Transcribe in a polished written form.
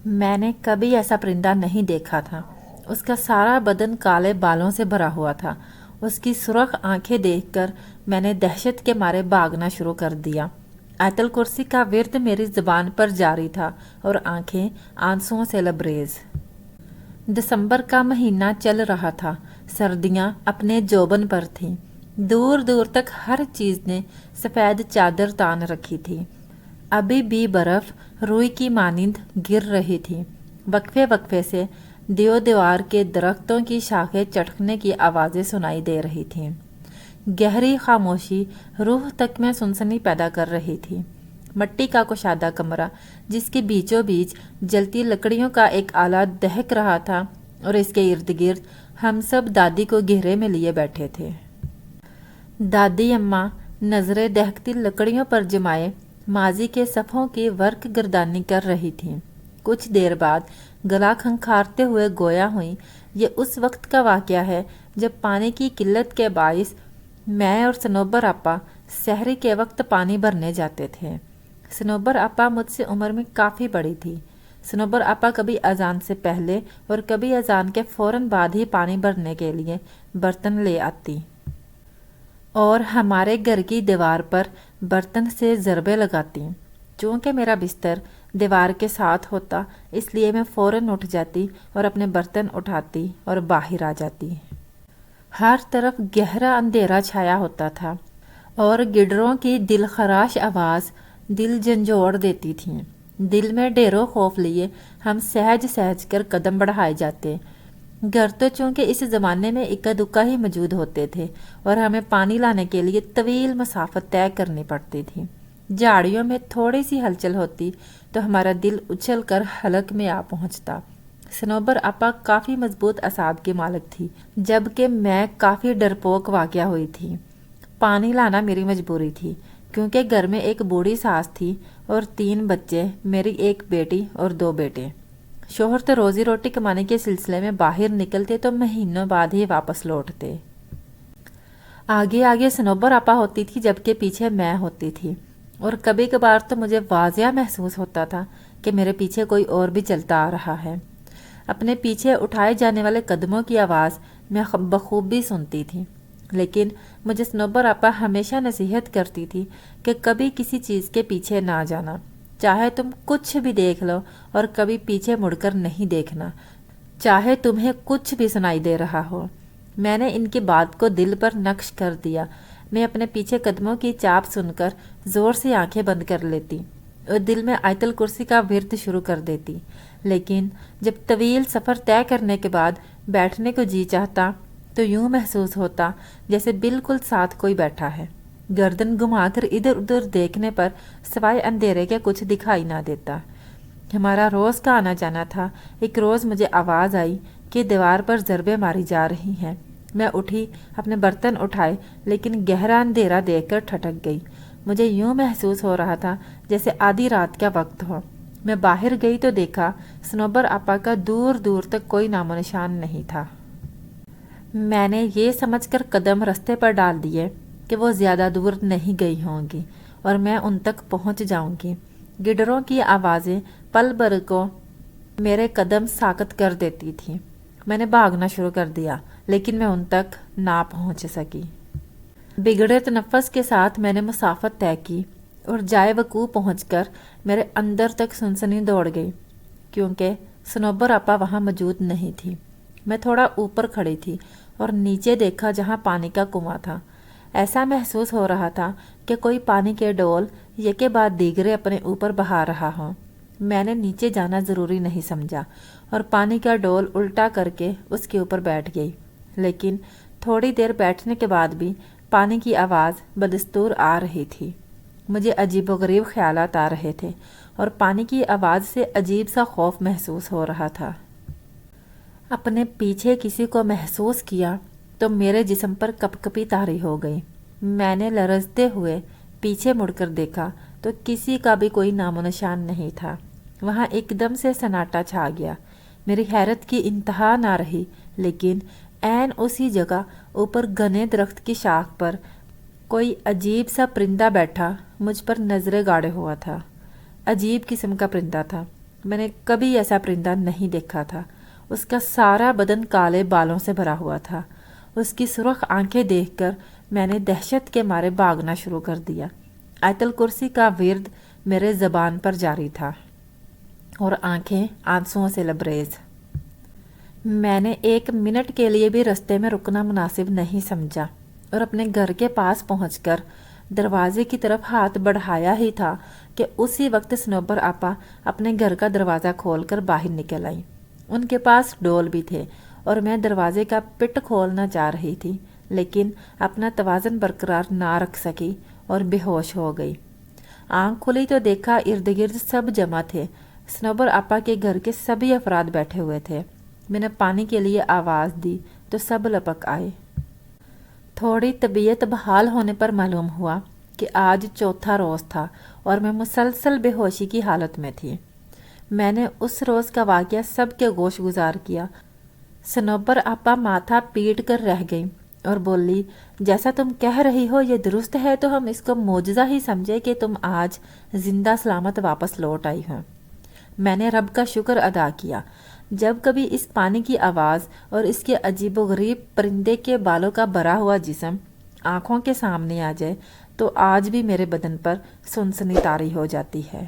میں نے کبھی ایسا پرندہ نہیں دیکھا تھا۔ اس کا سارا بدن کالے بالوں سے بھرا ہوا تھا۔ اس کی سرخ آنکھیں دیکھ کر میں نے دہشت کے مارے بھاگنا شروع کر دیا۔ آیت الکرسی کا ورد میری زبان پر جاری تھا اور آنکھیں آنسوؤں سے لبریز۔ دسمبر کا مہینہ چل رہا تھا۔ سردیاں اپنے جوبن پر تھیں۔ دور دور تک ہر چیز نے سفید چادر تان رکھی تھی۔ ابھی بھی برف روئی کی مانند گر رہی تھی۔ وقفے وقفے سے دیوار کے درختوں کی شاخیں چٹکنے کی آوازیں سنائی دے رہی تھیں۔ گہری خاموشی روح تک میں سنسنی پیدا کر رہی تھی۔ مٹی کا کشادہ کمرہ جس کے بیچوں بیچ جلتی لکڑیوں کا ایک آلہ دہک رہا تھا اور اس کے ارد گرد ہم سب دادی کو گھیرے میں لیے بیٹھے تھے۔ دادی اماں نظریں دہکتی لکڑیوں پر جمائے ماضی کے صفحوں کی ورق گردانی کر رہی تھیں۔ کچھ دیر بعد گلا کھنکھارتے ہوئے گویا ہوئیں، یہ اس وقت کا واقعہ ہے جب پانی کی قلت کے باعث میں اور صنوبر آپا سحری کے وقت پانی بھرنے جاتے تھے۔ صنوبر آپا مجھ سے عمر میں کافی بڑی تھی۔ صنوبر آپا کبھی اذان سے پہلے اور کبھی اذان کے فوراً بعد ہی پانی بھرنے کے لیے برتن لے آتی اور ہمارے گھر کی دیوار پر برتن سے ضربے لگاتی۔ چونکہ میرا بستر دیوار کے ساتھ ہوتا اس لیے میں فوراً اٹھ جاتی اور اپنے برتن اٹھاتی اور باہر آ جاتی۔ ہر طرف گہرا اندھیرا چھایا ہوتا تھا اور گڈروں کی دل خراش آواز دل جھنجھوڑ دیتی تھی۔ دل میں ڈھیروں خوف لیے ہم سہج سہج کر قدم بڑھائے جاتے۔ گھر تو چونکہ اس زمانے میں اکا دکا ہی موجود ہوتے تھے اور ہمیں پانی لانے کے لیے طویل مسافت طے کرنی پڑتی تھی۔ جھاڑیوں میں تھوڑی سی ہلچل ہوتی تو ہمارا دل اچھل کر حلق میں آ پہنچتا۔ صنوبر آپا کافی مضبوط اعصاب کی مالک تھی، جبکہ میں کافی ڈرپوک واقع ہوئی تھی۔ پانی لانا میری مجبوری تھی کیونکہ گھر میں ایک بوڑھی ساس تھی اور 3 بچے، میری ایک بیٹی اور 2 بیٹے۔ شوہر تو روزی روٹی کمانے کے سلسلے میں باہر نکلتے تو مہینوں بعد ہی واپس لوٹتے۔ آگے آگے صنوبر آپا ہوتی تھی جبکہ پیچھے میں ہوتی تھی، اور کبھی کبھار تو مجھے واضح محسوس ہوتا تھا کہ میرے پیچھے کوئی اور بھی چلتا آ رہا ہے۔ اپنے پیچھے اٹھائے جانے والے قدموں کی آواز میں بخوبی سنتی تھی، لیکن مجھے صنوبر آپا ہمیشہ نصیحت کرتی تھی کہ کبھی کسی چیز کے پیچھے نہ جانا، چاہے تم کچھ بھی دیکھ لو اور کبھی پیچھے مڑ کر نہیں دیکھنا، چاہے تمہیں کچھ بھی سنائی دے رہا ہو۔ میں نے ان کی بات کو دل پر نقش کر دیا۔ میں اپنے پیچھے قدموں کی چاپ سن کر زور سے آنکھیں بند کر لیتی اور دل میں آیت الکرسی کا ورد شروع کر دیتی، لیکن جب طویل سفر طے کرنے کے بعد بیٹھنے کو جی چاہتا تو یوں محسوس ہوتا جیسے بالکل ساتھ کوئی بیٹھا ہے۔ گردن گھما کر ادھر ادھر دیکھنے پر سوائے اندھیرے کے کچھ دکھائی نہ دیتا۔ ہمارا روز کا آنا جانا تھا۔ ایک روز مجھے آواز آئی کہ دیوار پر ضربیں ماری جا رہی ہیں۔ میں اٹھی، اپنے برتن اٹھائے، لیکن گہرا اندھیرا دیکھ کر ٹھٹک گئی۔ مجھے یوں محسوس ہو رہا تھا جیسے آدھی رات کا وقت ہو۔ میں باہر گئی تو دیکھا صنوبر آپا کا دور دور تک کوئی نام و نشان نہیں تھا۔ میں نے یہ سمجھ کر قدم رستے پر ڈال دیے کہ وہ زیادہ دور نہیں گئی ہوں گی اور میں ان تک پہنچ جاؤں گی۔ گڈروں کی آوازیں پل بھر کو میرے قدم ساکت کر دیتی تھیں۔ میں نے بھاگنا شروع کر دیا، لیکن میں ان تک نہ پہنچ سکی۔ بگڑے تنفس کے ساتھ میں نے مسافت طے کی اور جائے وقوع پہنچ کر میرے اندر تک سنسنی دوڑ گئی، کیونکہ صنوبر آپا وہاں موجود نہیں تھی۔ میں تھوڑا اوپر کھڑی تھی اور نیچے دیکھا جہاں پانی کا کنواں تھا۔ ایسا محسوس ہو رہا تھا کہ کوئی پانی کے ڈول یکے بعد دیگرے اپنے اوپر بہا رہا ہو۔ میں نے نیچے جانا ضروری نہیں سمجھا اور پانی کا ڈول الٹا کر کے اس کے اوپر بیٹھ گئی، لیکن تھوڑی دیر بیٹھنے کے بعد بھی پانی کی آواز بدستور آ رہی تھی۔ مجھے عجیب و غریب خیالات آ رہے تھے اور پانی کی آواز سے عجیب سا خوف محسوس ہو رہا تھا۔ اپنے پیچھے کسی کو محسوس کیا تو میرے جسم پر کپ کپی طاری ہو گئی۔ میں نے لرزتے ہوئے پیچھے مڑ کر دیکھا تو کسی کا بھی کوئی نام و نشان نہیں تھا۔ وہاں ایک دم سے سناٹا چھا گیا۔ میری حیرت کی انتہا نہ رہی، لیکن عین اسی جگہ اوپر گھنے درخت کی شاخ پر کوئی عجیب سا پرندہ بیٹھا مجھ پر نظریں گاڑے ہوا تھا۔ عجیب قسم کا پرندہ تھا۔ میں نے کبھی ایسا پرندہ نہیں دیکھا تھا۔ اس کا سارا بدن کالے بالوں سے بھرا ہوا تھا۔ اس کی سرخ آنکھیں دیکھ کر میں نے دہشت کے مارے بھاگنا شروع کر دیا۔ آیت الکرسی کا ورد میرے زبان پر جاری تھا اور آنکھیں آنسوؤں سے لبریز۔ میں نے 1 منٹ کے لیے بھی رستے میں رکنا مناسب نہیں سمجھا اور اپنے گھر کے پاس پہنچ کر دروازے کی طرف ہاتھ بڑھایا ہی تھا کہ اسی وقت صنوبر آپا اپنے گھر کا دروازہ کھول کر باہر نکل آئیں۔ ان کے پاس ڈول بھی تھے اور میں دروازے کا پٹ کھولنا چاہ رہی تھی، لیکن اپنا توازن برقرار نہ رکھ سکی اور بے ہوش ہو گئی۔ آنکھ کھلی تو دیکھا ارد گرد سب جمع تھے۔ صنوبر آپا کے گھر کے سبھی افراد بیٹھے ہوئے تھے۔ میں نے پانی کے لیے آواز دی تو سب لپک آئے۔ تھوڑی طبیعت بحال ہونے پر معلوم ہوا کہ آج چوتھا روز تھا اور میں مسلسل بے ہوشی کی حالت میں تھی۔ میں نے اس روز کا واقعہ سب کے گوش گزار کیا۔ صنوبر آپا ماتھا پیٹ کر رہ گئی اور بولی، جیسا تم کہہ رہی ہو یہ درست ہے تو ہم اس کو معجزہ ہی سمجھے کہ تم آج زندہ سلامت واپس لوٹ آئی ہو۔ میں نے رب کا شکر ادا کیا۔ جب کبھی اس پانی کی آواز اور اس کے عجیب و غریب پرندے کے بالوں کا بھرا ہوا جسم آنکھوں کے سامنے آ جائے تو آج بھی میرے بدن پر سنسنی طاری ہو جاتی ہے۔